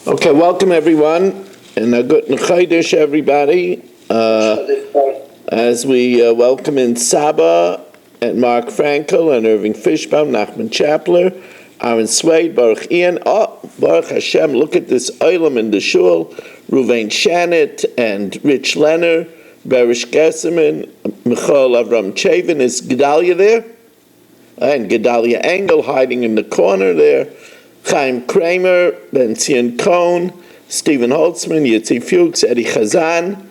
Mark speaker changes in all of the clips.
Speaker 1: Okay, welcome everyone, and a good Chodesh, everybody. As we welcome in Saba and Mark Frankel and Irving Fishbaum, Nachman Chapler, Aaron Swade, Baruch Ian. Oh, Baruch Hashem! Look at this olam in the shul. Ruvain Shanit and Rich Lenner, Berish Gesserman, Michal Avram Chavin. Is Gedalia there? And Gedalia Engel hiding in the corner there. Chaim Kramer, Ben Zion Cohn, Stephen Holtzman, Yitzi Fuchs, Eddie Chazan,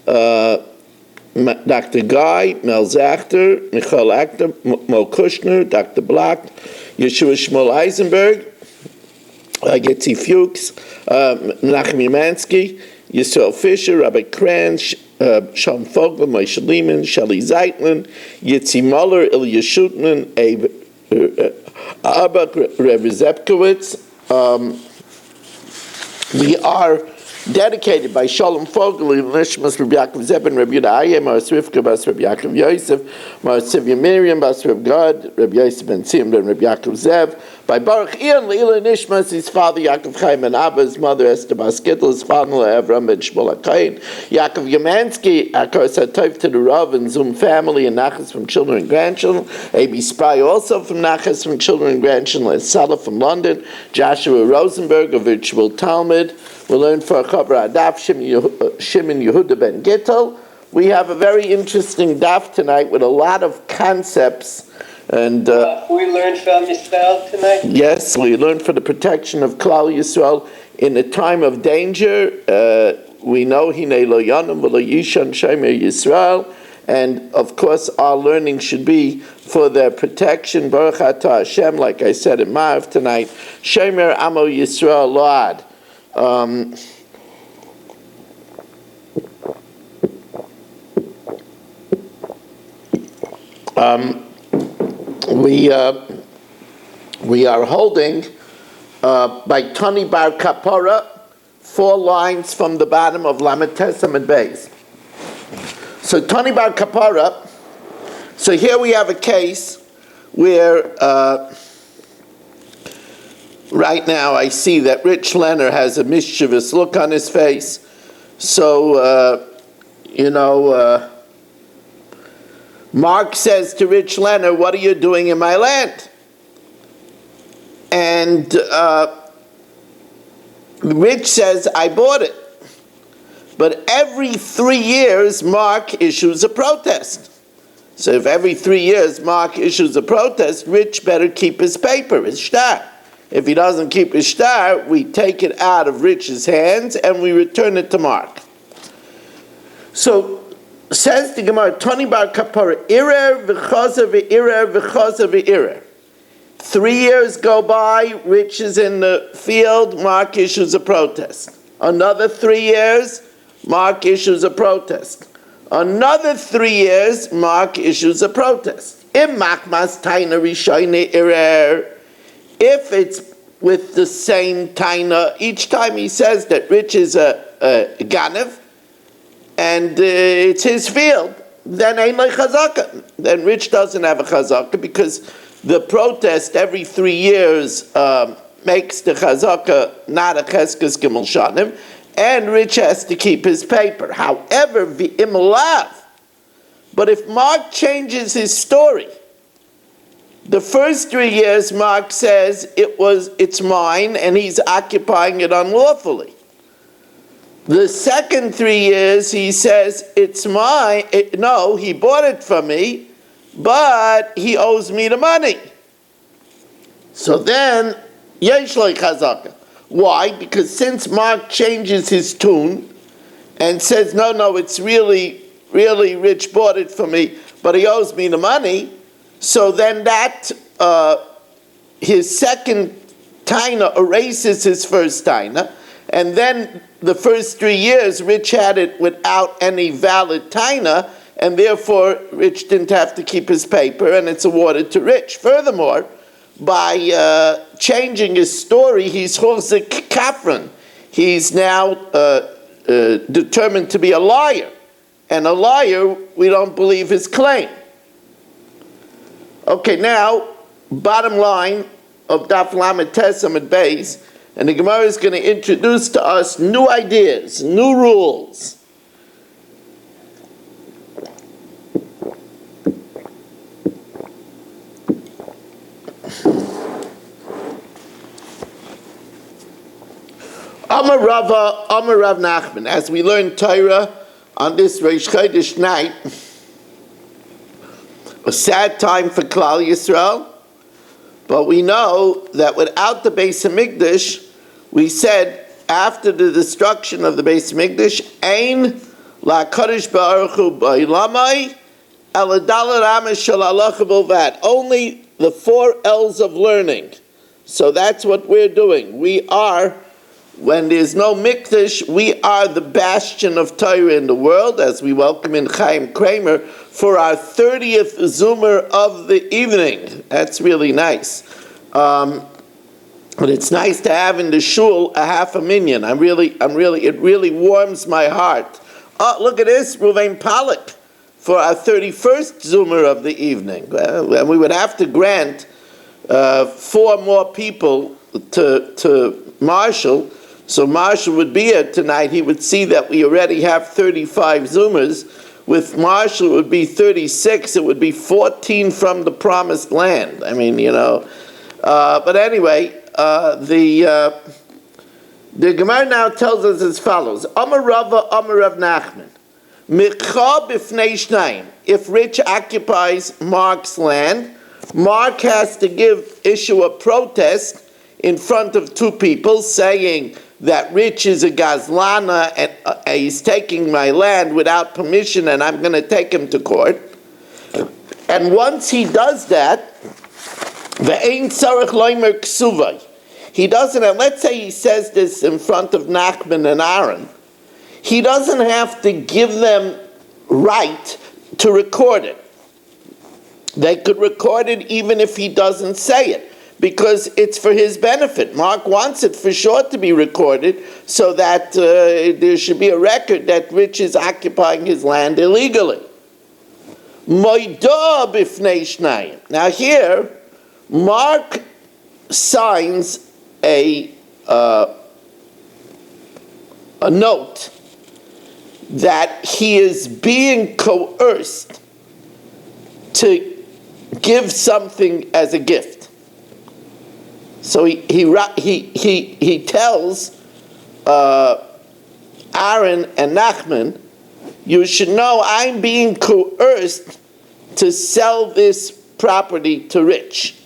Speaker 1: Dr. Guy, Mel Zachter, Michal Achter, Mo Kushner, Dr. Black, Yeshua Shmuel Eisenberg, Yitzi Fuchs, Menachem Yemansky, Yisrael Fisher, Rabbi Kranz, Shalom Fogel, Moshe Lehman, Shelley Zeitlin, Yitzi Muller, Ilya Schutman, Abe Abak, Rebbe Zepkowitz. We are dedicated by Shalom Fogel, Nishmas Rabbi Yaakov Zeb and Rabbi Yehuda Aye, Mar Srivka Bas Rabbi Yaakov Yosef, Mar Sivya Miriam Bas Rabbi Gad, Rabbi Yosef Ben Tzim Ben Rabbi Yaakov Zeb, by Baruch Ian Leila Nishmas, his father Yaakov Chaim and Abba, his mother Esther Bas Gittel, his father Avram Ben Shmuel HaKayin, Yaakov Yemansky, Akos HaTov to the Rav and Zum family, and Nachas from children and grandchildren, A.B. Spry also from Nachas from children and grandchildren, and Salah from London, Joshua Rosenberg, a virtual Talmud. We'll learn for a Chabra Adaf, Shimon Yehuda Ben Gittel. We have a very interesting daf tonight with a lot of concepts. And
Speaker 2: we learned from Yisrael tonight?
Speaker 1: Yes, we learned for the protection of Klal Yisrael in a time of danger. We know Hinei lo yanam v'lo yishan shomer Yisrael. And of course, our learning should be for their protection. Baruch atah Hashem, like I said in Ma'av tonight, Shomer Amo Yisrael Load. We are holding by Tani Bar Kapara 4 lines from the bottom of Lamed Tesam and Beis. So Tani Bar Kapara. So here we have a case where right now I see that Rich Lenner has a mischievous look on his face. So Mark says to Rich Lenner, "What are you doing in my land?" And Rich says, "I bought it." But every 3 years, Mark issues a protest. So if every 3 years Mark issues a protest, Rich better keep his paper, his shtar. If he doesn't keep his shtar, we take it out of Rich's hands and we return it to Mark. So says the Gemara, Tani Bar Kapara, Irer v'chazer v'irer v'chazer v'irer. 3 years go by, Rich is in the field, Mark issues a protest. Another 3 years, Mark issues a protest. Another 3 years, Mark issues a protest. Im machmas taina rishoyne irer. If it's with the same taina, each time he says that Rich is a ganev, and it's his field, then ain't like chazaka. Then Rich doesn't have a chazaka because the protest every 3 years makes the chazaka not a cheskes gimel shanim, and Rich has to keep his paper. However, v'imalav. But if Mark changes his story, the first 3 years Mark says it's mine and he's occupying it unlawfully. The second 3 years he says it's mine. No, he bought it from me, but he owes me the money. So then, yesh lo chazaka. Why? Because since Mark changes his tune and says, no, it's really Rich bought it for me, but he owes me the money, so then that, his second taina erases his first taina, and then the first 3 years, Rich had it without any valid taina, and therefore Rich didn't have to keep his paper, and it's awarded to Rich. Furthermore, by changing his story, he's chorzik kafran. He's now determined to be a liar, and a liar, we don't believe his claim. Okay, now, bottom line of Daf Lamed Tesam and Beis, And the Gemara is going to introduce to us new ideas, new rules. Amar Rava, Amar Rav Nachman. As we learn Torah on this Rosh Chodesh night, a sad time for Klal Yisrael, but we know that without the Beis Hamikdash, we said after the destruction of the Beis Hamikdash, Ein LaKadosh Baruch Hu Ba'olamai Eladal Ramesh Shel Halacha Bilvad. Only the 4 L's of learning. So that's what we're doing. We are, when there's no Mikdash, we are the bastion of Torah in the world, as we welcome in Chaim Kramer for our 30th Zoomer of the evening. That's really nice. But it's nice to have in the shul a half a minyan. it really warms my heart. Oh, look at this, Ruvain Pollack, for our 31st Zoomer of the evening. And we would have to grant 4 more people to Marshall. So Marshall would be here tonight. He would see that we already have 35 Zoomers. With Marshall, it would be 36. It would be 14 from the Promised Land. I mean, but anyway, the Gemara now tells us as follows: Amar Rava, Amar Rav Nachman, Mikcha b'fnei shnayim. If Rich occupies Mark's land, Mark has to issue a protest in front of 2 people saying that Rich is a gazlana and he's taking my land without permission and I'm going to take him to court. And once he does that, ve'ein tzarich loimer ksuvay. He doesn't have, let's say he says this in front of Nachman and Aaron, he doesn't have to give them right to record it. They could record it even if he doesn't say it, because it's for his benefit. Mark wants it for sure to be recorded so that there should be a record that Rich is occupying his land illegally. Moidah b'fnei shnayim. Now here, Mark signs a note that he is being coerced to give something as a gift. So he tells Aaron and Nachman, you should know I'm being coerced to sell this property to Rich.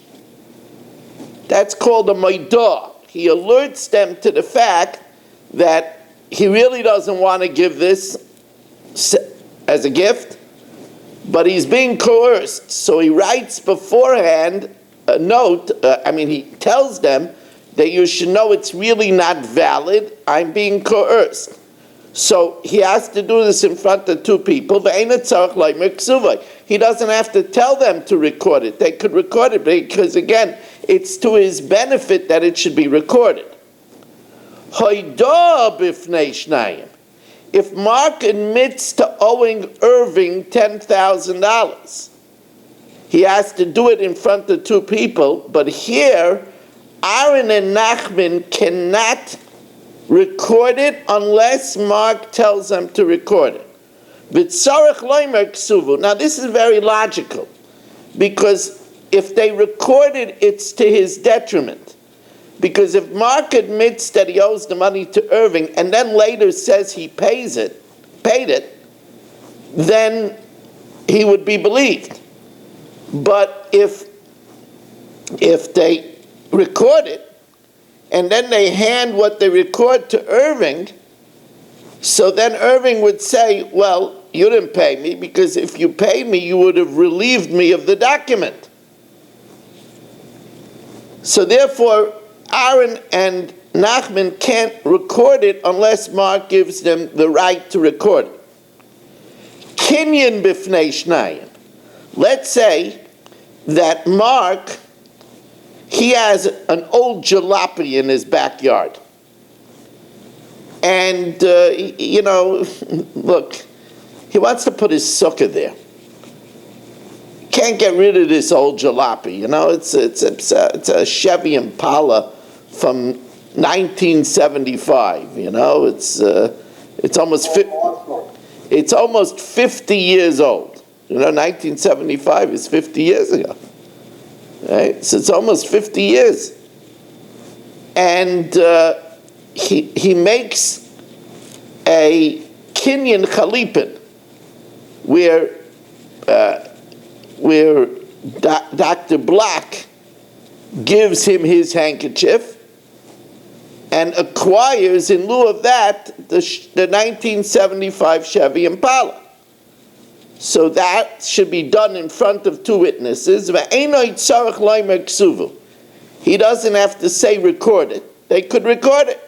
Speaker 1: That's called a maidah. He alerts them to the fact that he really doesn't want to give this as a gift, but he's being coerced. So he writes beforehand a note, he tells them that you should know it's really not valid, I'm being coerced. So he has to do this in front of 2 people. He doesn't have to tell them to record it. They could record it because, again, it's to his benefit that it should be recorded. If Mark admits to owing Irving $10,000, he has to do it in front of 2 people, but here, Aaron and Nachman cannot record it unless Mark tells them to record it. Now this is very logical, because if they record it, it's to his detriment. Because if Mark admits that he owes the money to Irving and then later says he paid it, then he would be believed. But if they record it and then they hand what they record to Irving, so then Irving would say, well, you didn't pay me, because if you paid me, you would have relieved me of the document. So therefore, Aaron and Nachman can't record it unless Mark gives them the right to record it. Kinyan b'fnei shnayim. Let's say that Mark, he has an old jalopy in his backyard. And, look, he wants to put his sukkah there. Can't get rid of this old jalopy. It's a Chevy Impala from 1975. You know, it's almost it's almost 50 years old. You know, 1975 is 50 years ago. Right? So it's almost 50 years. And he makes a Kinyan Chalipin where Dr. Black gives him his handkerchief and acquires, in lieu of that, the 1975 Chevy Impala. So that should be done in front of two witnesses. He doesn't have to say record it. They could record it.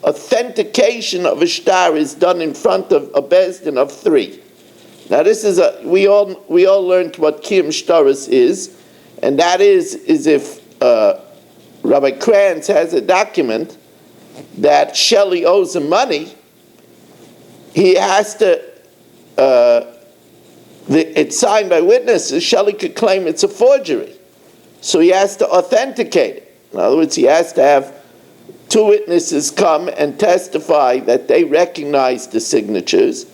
Speaker 1: Authentication of a shtar is done in front of a bezdin of three. Now this is we all learned what kiyum shtaris is, and that is if Rabbi Kranz has a document that Shelley owes him money, he has to, it's signed by witnesses, Shelley could claim it's a forgery. So he has to authenticate it. In other words, he has to have two witnesses come and testify that they recognize the signatures.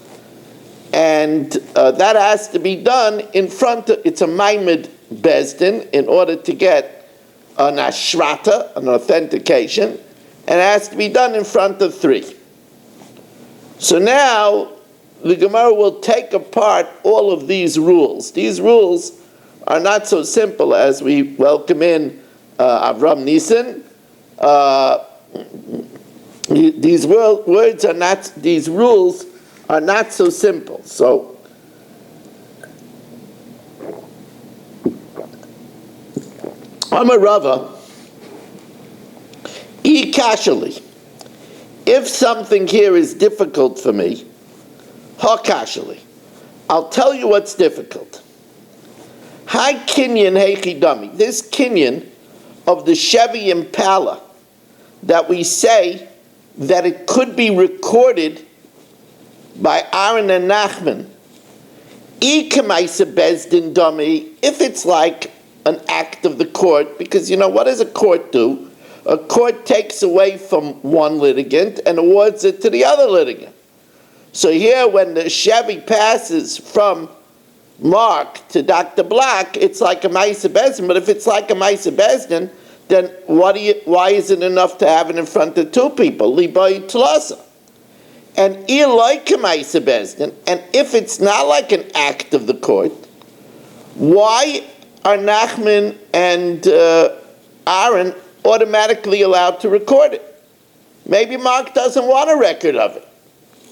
Speaker 1: And that has to be done in front of, it's a Maimed Bezdin, in order to get an ashrata, an authentication, and it has to be done in front of three. So now, the Gemara will take apart all of these rules. These rules are not so simple as we welcome in Avram Nissen. These words are not, these rules are not so simple. So, Amar Rava, kashali. If something here is difficult for me, kashali, I'll tell you what's difficult. Hi kinyan heichidami. This kinyan of the Chevy Impala that we say that it could be recorded by Aaron and Nachman, bezdin dami, if it's like an act of the court, because you know, what does a court do? A court takes away from one litigant and awards it to the other litigant. So here, when the Chevy passes from Mark to Dr. Black, it's like a Maisa Bezdin, but if it's like a Maisa Bezdin, then why is it enough to have it in front of two people? Libay Tlasa. And if it's not like an act of the court, why are Nachman and Aaron automatically allowed to record it? Maybe Mark doesn't want a record of it.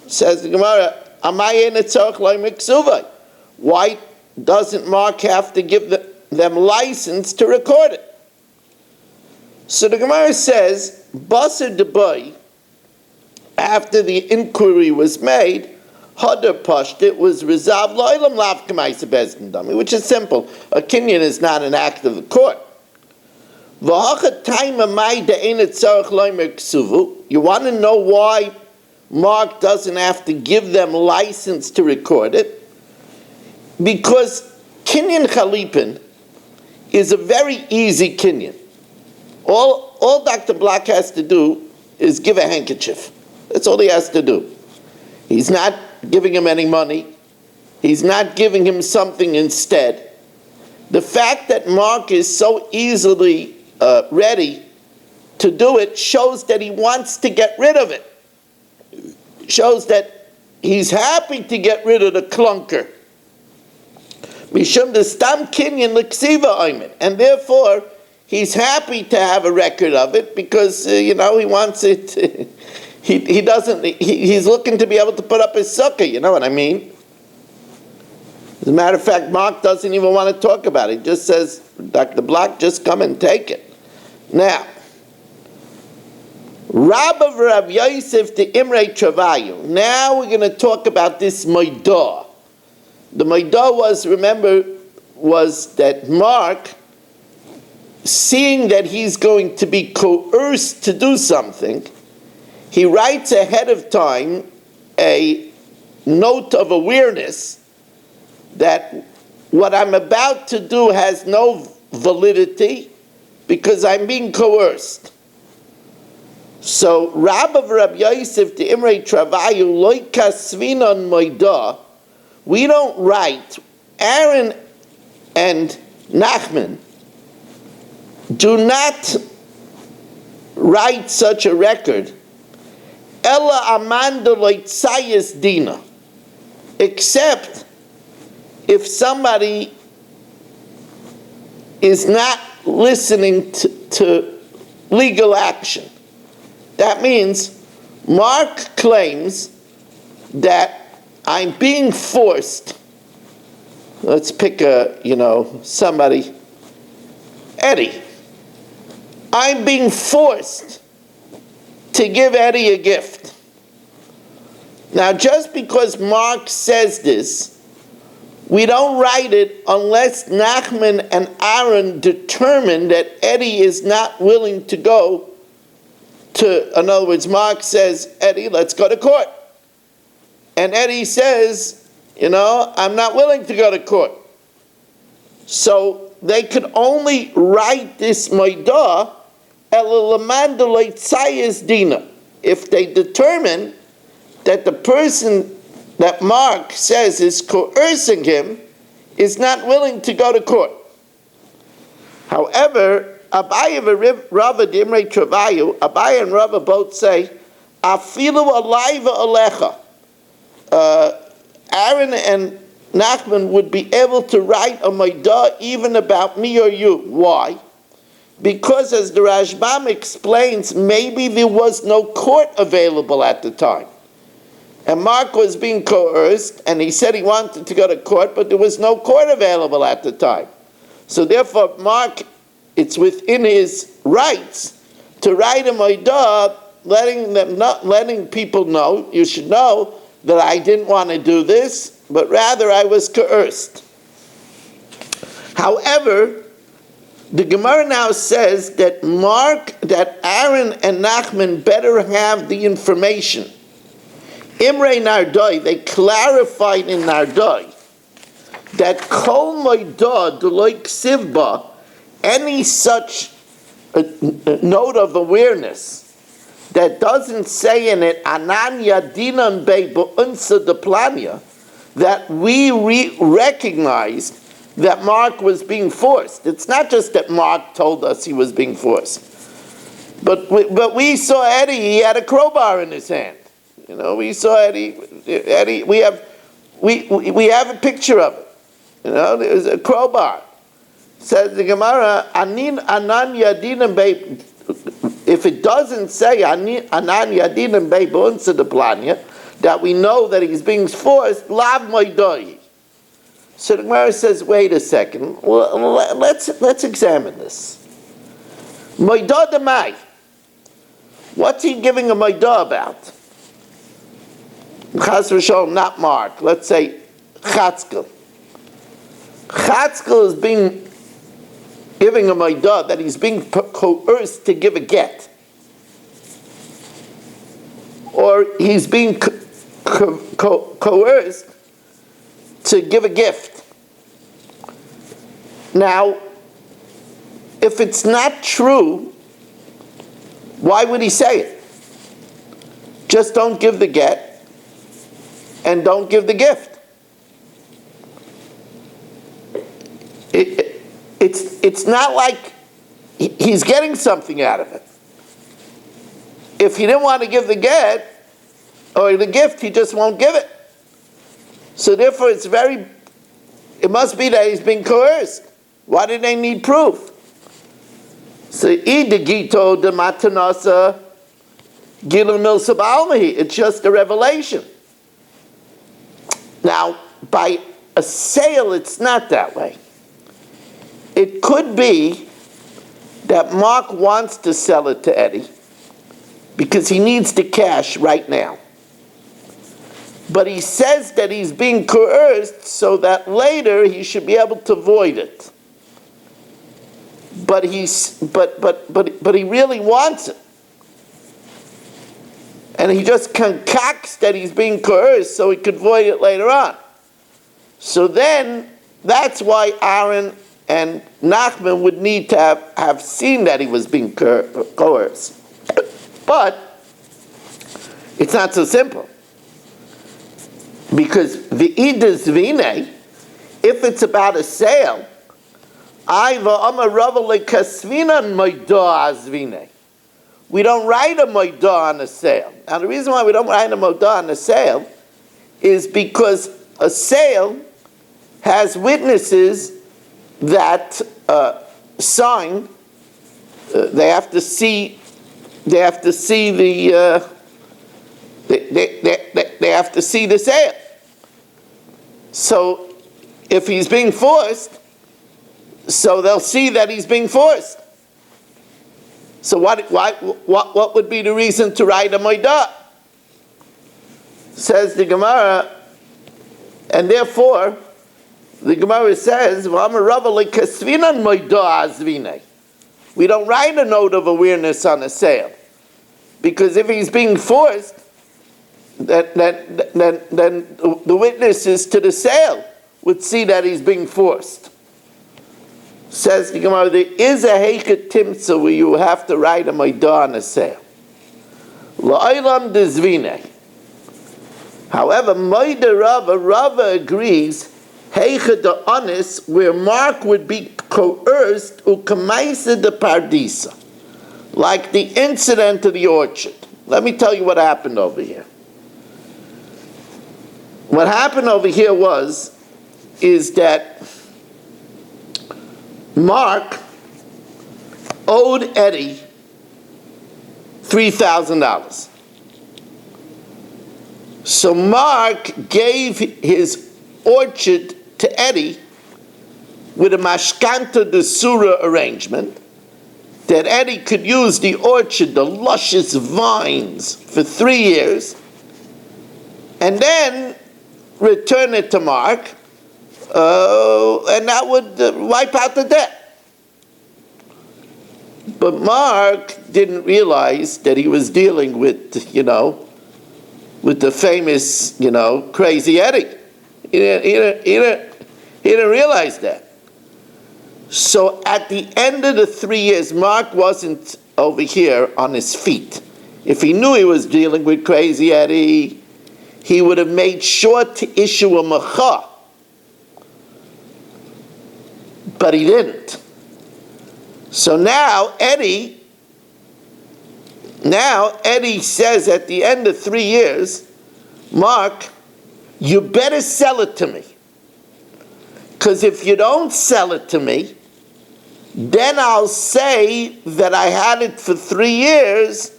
Speaker 1: Says the Gemara, why doesn't Mark have to give them license to record it? So the Gemara says, basra debai, after the inquiry was made, Hadar Pasht, it was resolved, which is simple. A kinyan is not an act of the court. You want to know why Mark doesn't have to give them license to record it? Because kinyan chalipin is a very easy kinyan. All Dr. Black has to do is give a handkerchief. That's all he has to do. He's not giving him any money. He's not giving him something instead. The fact that Mark is so easily ready to do it shows that he wants to get rid of it. Shows that he's happy to get rid of the clunker. Mishum the stam kinyan l'ksiva ayman, and therefore he's happy to have a record of it because he wants it. He doesn't. He's looking to be able to put up his sukkah. You know what I mean? As a matter of fact, Mark doesn't even want to talk about it. He just says, Dr. Black, just come and take it. Now, Rabba Rav Yosef de Imrei Travayu. Now we're going to talk about this Maidah. The Maidah was that Mark, seeing that he's going to be coerced to do something, he writes ahead of time a note of awareness that what I'm about to do has no validity because I'm being coerced. So Rabba Rabbi Yosef the Imrei Travayu loika svinon moida. We don't write. Aaron and Nachman do not write such a record. Ella amanda loitzayis dina, except if somebody is not listening to legal action. That means Mark claims that I'm being forced. Let's pick somebody. Eddie. I'm being forced to give Eddie a gift. Now, just because Mark says this, we don't write it unless Nachman and Aaron determine that Eddie is not willing to go to, in other words, Mark says, Eddie, let's go to court. And Eddie says, I'm not willing to go to court. So they could only write this Maidah dina if they determine that the person that Mark says is coercing him is not willing to go to court. However, Abaye and Rava Dimrei Travayu, Abaye and Rava both say, Afilu alayva alecha. Aaron and Nachman would be able to write a Maidah even about me or you. Why? Because as the Rashbam explains, maybe there was no court available at the time. And Mark was being coerced, and he said he wanted to go to court, but there was no court available at the time. So therefore, Mark, it's within his rights to write a Maidah, letting people know, you should know that I didn't want to do this, but rather I was coerced. However, the Gemara now says that Aaron and Nachman better have the information. Imrei Nardoi, they clarified in Nardoi that Kol Maidah Deloik Sivba, any such note of awareness that doesn't say in it Ananya Dinan Be Be'unsa de Planya, that we recognized that Mark was being forced. It's not just that Mark told us he was being forced, but we saw Eddie. He had a crowbar in his hand. We saw Eddie. Eddie. We have a picture of it. There's a crowbar. Says the Gemara, Anan Yadinam Be. If it doesn't say Anan Yadinam Be Be'unsa de Planya, that we know that he's being forced, Lav Moidoi. So the Gemara says, wait a second, let's examine this. Moidah demai. What's he giving a Moidah about? Chas v'sholom, not Mark. Let's say Chatzkel. Chatzkel is giving a Moidah that he's being coerced to give a get. Or he's being coerced to give a gift. Now, if it's not true, why would he say it? Just don't give the get and don't give the gift. It's not like he's getting something out of it. If he didn't want to give the get or the gift, he just won't give it. So therefore, it must be that he's being coerced. Why do they need proof? So, idegito de matanasa gilun milsa ba'almahi. It's just a revelation. Now, by a sale, it's not that way. It could be that Mark wants to sell it to Eddie because he needs the cash right now. But he says that he's being coerced so that later he should be able to void it. But he really wants it. And he just concocts that he's being coerced so he could void it later on. So then, that's why Aaron and Nachman would need to have seen that he was being coerced. But it's not so simple. Because v'idas v'inei, if it's about a sale, we don't write a moidah on a sale. Now the reason why we don't write a moidah on a sale is because a sale has witnesses that sign. They have to see the. They have to see the sale. So if he's being forced, so they'll see that he's being forced. So what would be the reason to write a moidah? Says the Gemara, and therefore the Gemara says, we don't write a note of awareness on a sale, because if he's being forced, then the witnesses to the sale would see that he's being forced. Says the Gemara, there is a heiket timtza where you have to write a moidah on a sale. La'olam dezvine. However, moidah Rava agrees, heiket the honest, where Mark would be coerced ukamaisa de pardisa, like the incident of the orchard. Let me tell you what happened over here. What happened over here is that Mark owed Eddie $3,000. So Mark gave his orchard to Eddie with a mashkanta de surah arrangement that Eddie could use the orchard, the luscious vines, for 3 years, and then return it to Mark, and that would wipe out the debt. But Mark didn't realize that he was dealing with, with the famous, crazy Eddie. He didn't realize that. So at the end of the 3 years, Mark wasn't over here on his feet. If he knew he was dealing with crazy Eddie, he would have made sure to issue a mecha. But he didn't. So now Eddie says at the end of 3 years, Mark, you better sell it to me. Because if you don't sell it to me, then I'll say that I had it for 3 years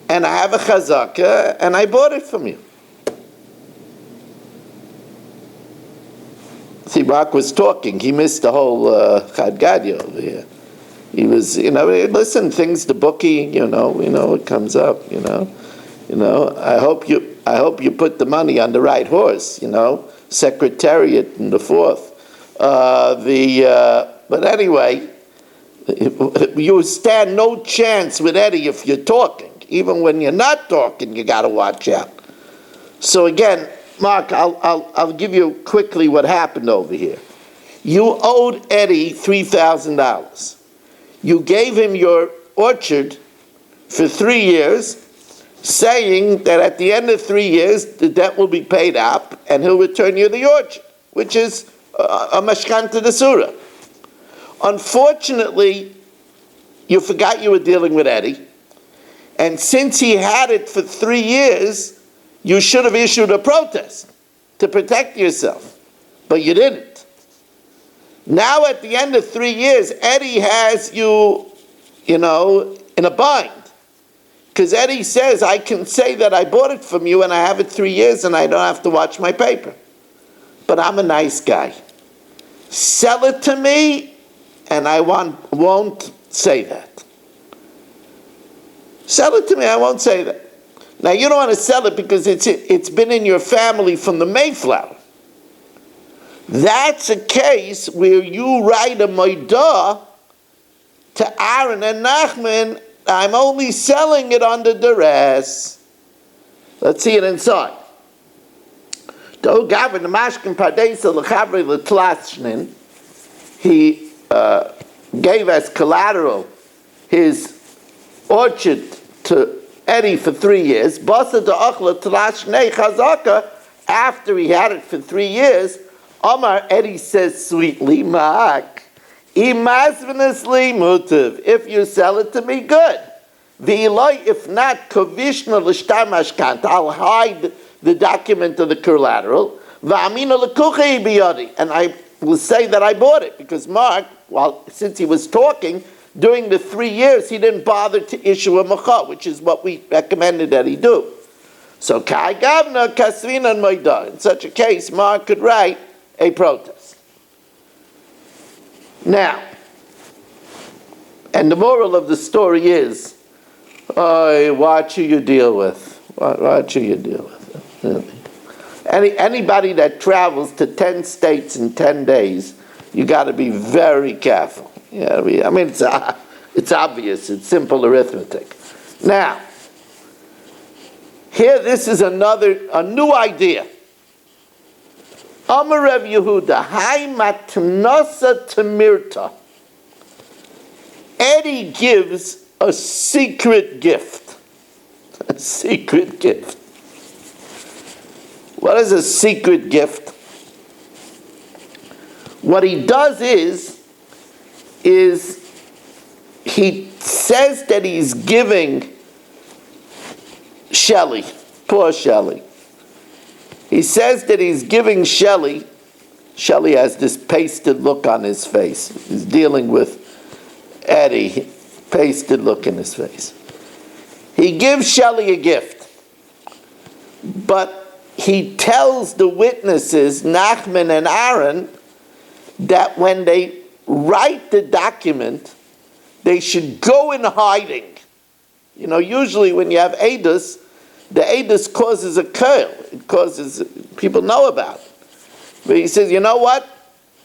Speaker 1: and I have a chazaka and I bought it from you. See, Mark was talking. He missed the whole Chad Gadya over here. He was, listen, things, the bookie, it comes up, I hope you put the money on the right horse, Secretariat and the fourth. But anyway, you stand no chance with Eddie if you're talking. Even when you're not talking, you got to watch out. So again, Mark, I'll give you quickly what happened over here. You owed Eddie $3,000. You gave him your orchard for 3 years, saying that at the end of 3 years, the debt will be paid up and he'll return you the orchard, which is a mashkanta de surah. Unfortunately, you forgot you were dealing with Eddie, and since he had it for 3 years, you should have issued a protest to protect yourself, but you didn't. Now at the end of 3 years, Eddie has you, in a bind. Because Eddie says, I can say that I bought it from you and I have it 3 years and I don't have to watch my paper. But I'm a nice guy. Sell it to me and I won't say that. Sell it to me, I won't say that. Now you don't want to sell it because it's been in your family from the Mayflower. That's a case where you write a moidah to Aaron and Nachman, I'm only selling it under duress. Let's see it inside. he gave as collateral his orchard to Eddie for 3 years. Basa de achla tlash nei chazaka. After he had it for 3 years, Omar Eddie says sweetly, Ma'ak, imazvinasli mutiv. If you sell it to me, good. V'iloi, if not, kovishna l'shtar mashkanta. I'll hide the document of the collateral. V'amina l'kuchei biyadi. And I will say that I bought it, because Mark, since he was talking, during the 3 years, he didn't bother to issue a macha, which is what we recommended that he do. So, kai gavna kasvina and moida. In such a case, Mark could write a protest. Now, and the moral of the story is, watch who you deal with. Watch who you deal with. Anybody that travels to 10 states in 10 days, you got to be very careful. Yeah, I mean, it's obvious. It's simple arithmetic. Now, here, this is a new idea. Amar Rav Yehuda, Hai matnosa temirta. Eddie gives a secret gift. A secret gift. What is a secret gift? What he does is he says that he's giving Shelley, poor Shelley. He says that he's giving Shelley has this pasted look on his face. He's dealing with Eddie, pasted look in his face. He gives Shelley a gift, but he tells the witnesses, Nachman and Aaron, that when they write the document, they should go in hiding. You know, usually when you have edus, the edus causes a curl. It causes, people know about it. But he says, you know what?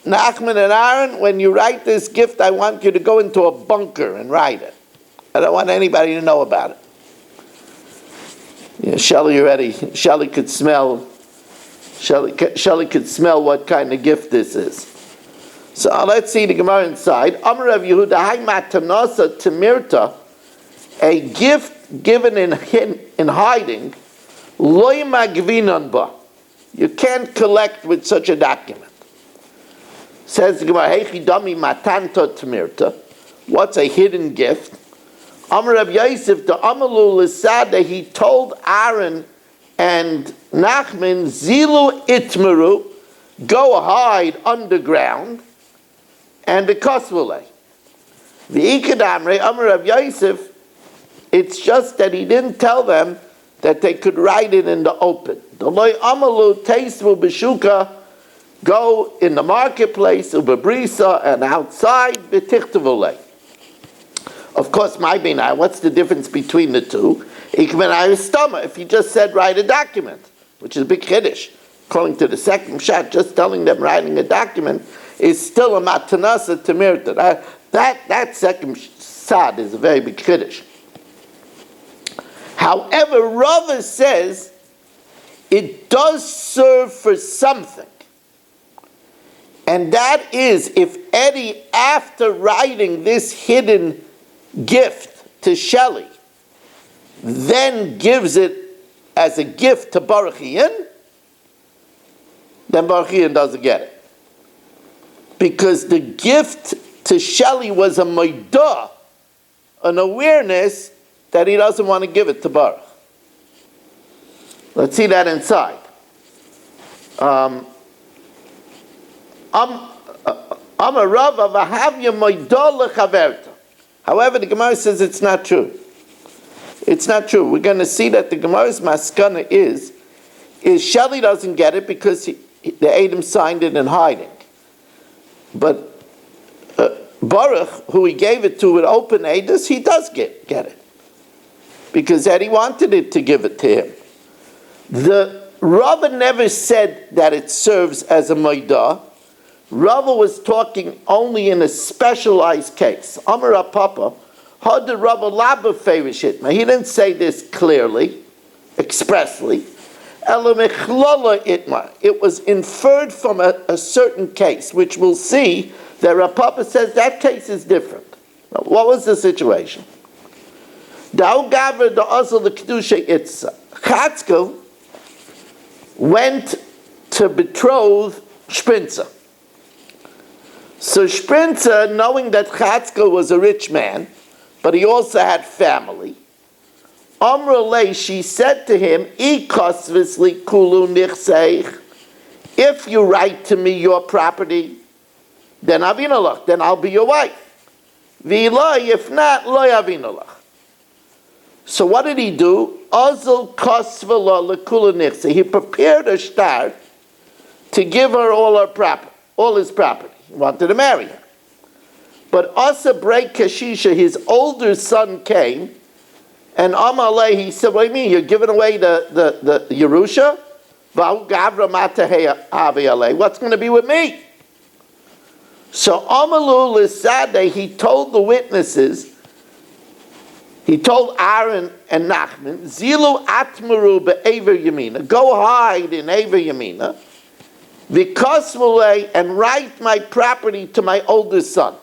Speaker 1: Nachman and Aaron, when you write this gift, I want you to go into a bunker and write it. I don't want anybody to know about it. Yeah, Shelley could smell what kind of gift this is. So let's see the Gemara inside. Amar Rav Yehuda, Hai matanosa temirta, a gift given in hiding, loy magvinan ba. You can't collect with such a document. Says the Gemara, Heichi dami matanto temirta. What's a hidden gift? Amar Rav Yosef, the Amalu Lisada, he told Aaron and Nachman, Zilu itmeru, go hide underground, and the kosvule. The Ikadamre, Amar Rav Yosef, it's just that he didn't tell them that they could write it in the open. The loy amalu teisvu b'shuka, go in the marketplace, ubebrisa, and outside, b'tichtavule. Of course, my binai, what's the difference between the two? If he just said write a document, which is a big chiddush. According to the second shot, just telling them writing a document is still a matanasa temirta. That second sad is a very big chiddush. However, Rava says it does serve for something. And that is if Eddie, after writing this hidden gift to Shelley, then gives it as a gift to Baruch Ian, then Baruch Ian doesn't get it. Because the gift to Shelley was a maidah, an awareness that he doesn't want to give it to Baruch. Let's see that inside. I'm a Rav of Ahavya maidah lechaverta. However, the Gemara says it's not true. It's not true. We're going to see that the Gemara's maskana is Shelley doesn't get it because the Adam signed it in hiding. But Baruch, who he gave it to with open edus, he does get it. Because Eddie wanted it to give it to him. The Rava never said that it serves as a maidah. Rava was talking only in a specialized case. Amar Papa, how did Rava Laba favorish it? He didn't say this clearly, expressly. It was inferred from a certain case, which we'll see The Rav Papa says that case is different. Now, what was the situation? Chatzkel went to betroth Shprinza. So Shprinza, knowing that Chatzkel was a rich man, but he also had family, Amrulay, she said to him, if you write to me your property, then avinalach, then I'll be your wife. V'ilai, if not, loy avinalach. So what did he do? Azul kosvala lekula nichse. He prepared a star to give her all his property. He wanted to marry her. But Asa break Kashisha, his older son came, and Amalei, he said, what do you mean? You're giving away the Yerusha? What's going to be with me? So Amalu Lisade, he told the witnesses, he told Aaron and Nachman, Zilu atmaru be'ever yamina, go hide in Ever Yamina, v'kosmulei, and write my property to my oldest son.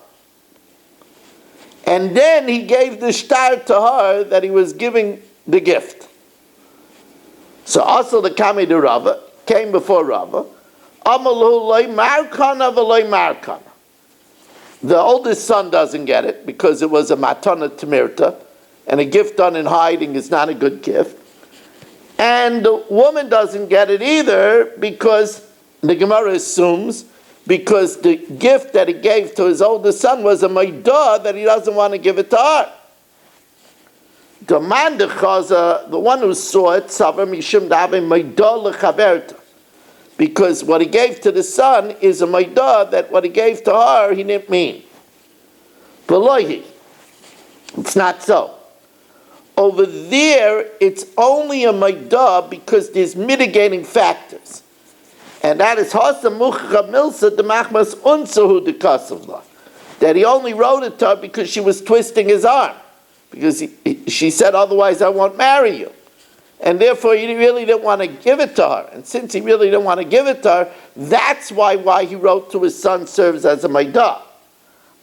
Speaker 1: And then he gave the shtar to her that he was giving the gift. So also the Kami de Rava came before Rava. Amalu loy markana v'loy markana. The oldest son doesn't get it because it was a matana timirta, and a gift done in hiding is not a good gift. And the woman doesn't get it either because the Gemara assumes because the gift that he gave to his oldest son was a maidah that he doesn't want to give it to her. The man, the one who saw it, because what he gave to the son is a maidah that what he gave to her he didn't mean. Belohi, it's not so. Over there, it's only a maidah because there's mitigating factors. And that is that he only wrote it to her because she was twisting his arm. Because she said, otherwise I won't marry you. And therefore he really didn't want to give it to her. And since he really didn't want to give it to her, that's why he wrote to his son serves as a maidah.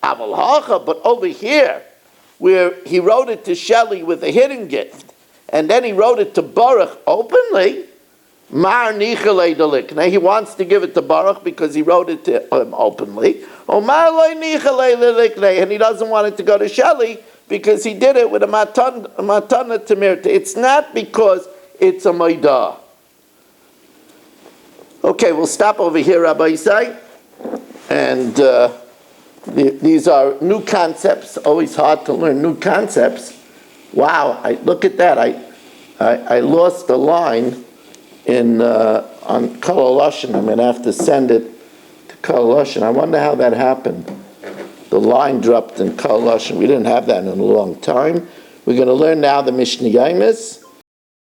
Speaker 1: But over here, where he wrote it to Shelley with a hidden gift, and then he wrote it to Baruch openly, Mar Nichalei Delikne, he wants to give it to Baruch because he wrote it to him openly. Omar Loi Nichalei Delikne, and he doesn't want it to go to Shelley because he did it with a matana timirta. It's not because it's a maidah. Okay, we'll stop over here, Rabbi Yisai. And these are new concepts. Always hard to learn new concepts. Wow! Look at that. I lost the line on Kol Lashon. I'm going to have to send it to Kol Lashon. I wonder how that happened. The line dropped in Kol Lashon. We didn't have that in a long time. We're going to learn now the Mishnah Yomis.